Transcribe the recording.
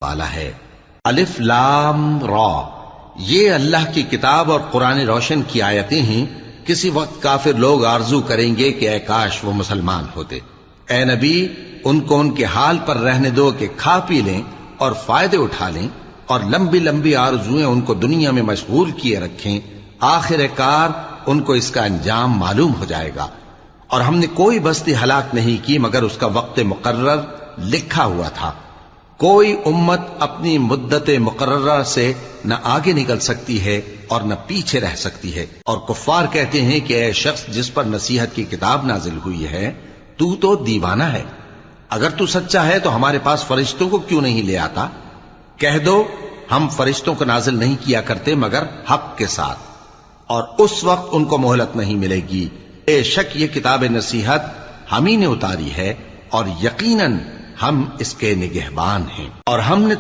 والا ہے۔ الف لام را، یہ اللہ کی کتاب اور قرآن روشن کی آیتیں ہیں۔ کسی وقت کافر لوگ آرزو کریں گے کہ اے کاش وہ مسلمان ہوتے۔ اے نبی، ان کو ان کے حال پر رہنے دو کہ کھا پی لیں اور فائدے اٹھا لیں، اور لمبی لمبی آرزویں ان کو دنیا میں مشغول کیے رکھیں۔ آخر کار ان کو اس کا انجام معلوم ہو جائے گا۔ اور ہم نے کوئی بستی ہلاک نہیں کی مگر اس کا وقت مقرر لکھا ہوا تھا۔ کوئی امت اپنی مدت مقررہ سے نہ آگے نکل سکتی ہے اور نہ پیچھے رہ سکتی ہے۔ اور کفار کہتے ہیں کہ اے شخص جس پر نصیحت کی کتاب نازل ہوئی ہے، تو دیوانہ ہے۔ اگر تو سچا ہے تو ہمارے پاس فرشتوں کو کیوں نہیں لے آتا؟ کہہ دو ہم فرشتوں کو نازل نہیں کیا کرتے مگر حق کے ساتھ، اور اس وقت ان کو مہلت نہیں ملے گی۔ بے شک یہ کتاب نصیحت ہم ہی نے اتاری ہے، اور یقیناً ہم اس کے نگہبان ہیں۔ اور ہم نے